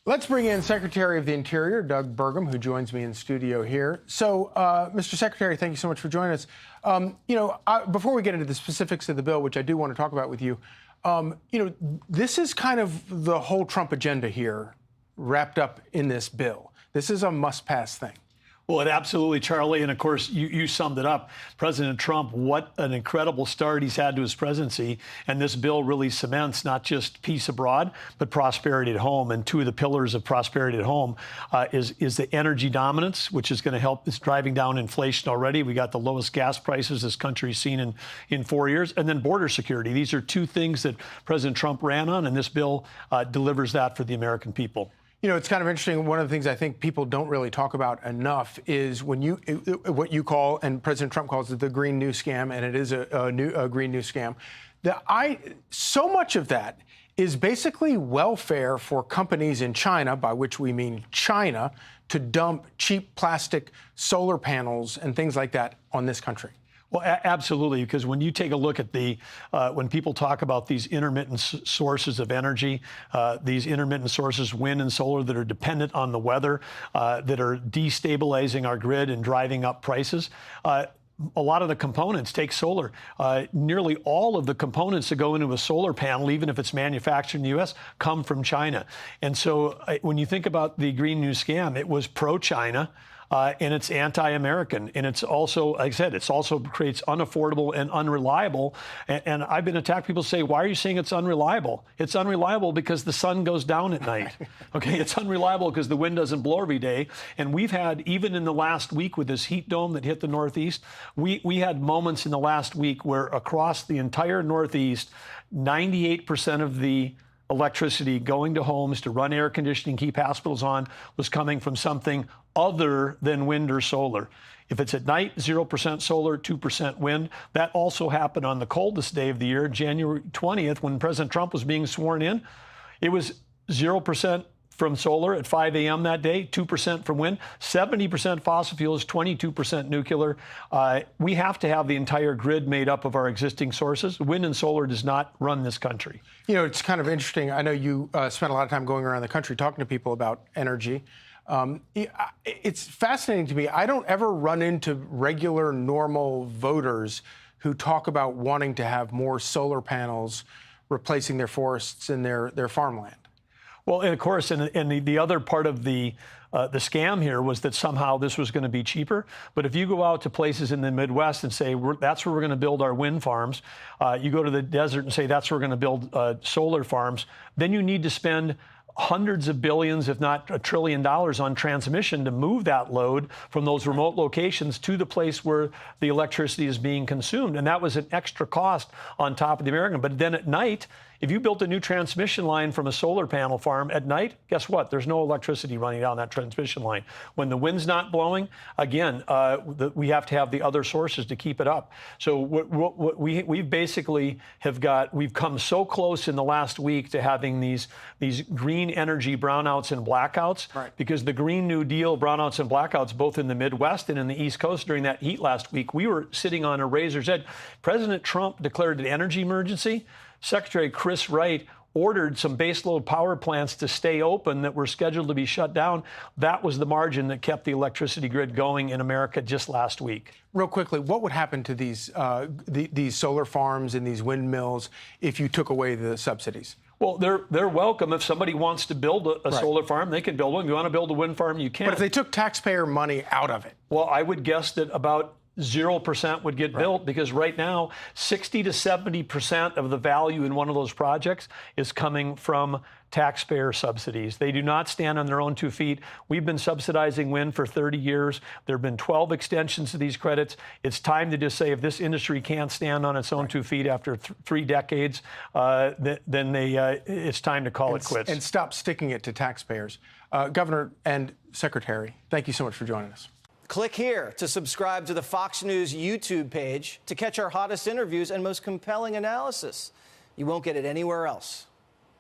Let's bring in Secretary of the Interior, Doug Burgum, who joins me in studio here. So, Mr. Secretary, thank you so much for joining us. Before we get into the specifics of the bill, which I do want to talk about with you, this is kind of the whole Trump agenda here wrapped up in this bill. This is a must-pass thing. Well, it absolutely, Charlie. And of course, you summed it up. President Trump, what an incredible start he's had to his presidency. And this bill really cements not just peace abroad, but prosperity at home. And two of the pillars of prosperity at home is the energy dominance, which is going to help. It's driving down inflation already. We got the lowest gas prices this country's seen in 4 years. And then border security. These are two things that President Trump ran on. And this bill delivers that for the American people. You know, it's kind of interesting. One of the things I think people don't really talk about enough is when what you call, and President Trump calls it, the Green New Scam, and it is a Green New Scam. So much of that is basically welfare for companies in China, by which we mean China, to dump cheap plastic solar panels and things like that on this country. Well, absolutely, because when you take a look at when people talk about these intermittent sources of energy, these intermittent sources, wind and solar, that are dependent on the weather, that are destabilizing our grid and driving up prices, a lot of the components, take solar, nearly all of the components that go into a solar panel, even if it's manufactured in the U.S., come from China. And so when you think about the Green New Scam, it was pro-China. And it's anti-American. And it's also, like I said, it's also creates unaffordable and unreliable. And I've been attacked. People say, why are you saying it's unreliable? It's unreliable because the sun goes down at night. Okay, it's unreliable because the wind doesn't blow every day. And we've had, even in the last week with this heat dome that hit the Northeast, we had moments in the last week where across the entire Northeast, 98% of the electricity going to homes to run air conditioning, keep hospitals on, was coming from something other than wind or solar. If it's at night, 0% solar, 2% wind. That also happened on the coldest day of the year, January 20th, when President Trump was being sworn in. It was 0% from solar at 5 a.m. that day, 2% from wind, 70% fossil fuels, 22% nuclear. We have to have the entire grid made up of our existing sources. Wind and solar does not run this country. You know, it's kind of interesting. I know you spent a lot of time going around the country talking to people about energy. It's fascinating to me. I don't ever run into regular, normal voters who talk about wanting to have more solar panels replacing their forests and their farmland. Well, and of course, and the other part of the scam here was that somehow this was going to be cheaper. But if you go out to places in the Midwest and say, that's where we're going to build our wind farms, you go to the desert and say, that's where we're going to build solar farms, then you need to spend hundreds of billions, if not $1 trillion on transmission to move that load from those remote locations to the place where the electricity is being consumed. And that was an extra cost on top of the American. But then at night, if you built a new transmission line from a solar panel farm at night, guess what? There's no electricity running down that transmission line. When the wind's not blowing, again, we have to have the other sources to keep it up. So we basically we've come so close in the last week to having these green energy brownouts and blackouts, right? Because the Green New Deal brownouts and blackouts, both in the Midwest and in the East Coast during that heat last week, we were sitting on a razor's edge. President Trump declared an energy emergency. Secretary Chris Wright ordered some baseload power plants to stay open that were scheduled to be shut down. That was the margin that kept the electricity grid going in America just last week. Real quickly, what would happen to these solar farms and these windmills if you took away the subsidies? Well, they're welcome. If somebody wants to build a solar farm, they can build one. If you want to build a wind farm, you can. But if they took taxpayer money out of it? Well, I would guess that about 0% would get built, because right now 60 to 70% of the value in one of those projects is coming from taxpayer subsidies. They do not stand on their own 2 feet. We've been subsidizing wind for 30 years. There have been 12 extensions to these credits. It's time to just say, if this industry can't stand on its own 2 feet after 3 decades, then it's time to call it quits. And stop sticking it to taxpayers. Governor and Secretary, thank you so much for joining us. Click here to subscribe to the Fox News YouTube page to catch our hottest interviews and most compelling analysis. You won't get it anywhere else.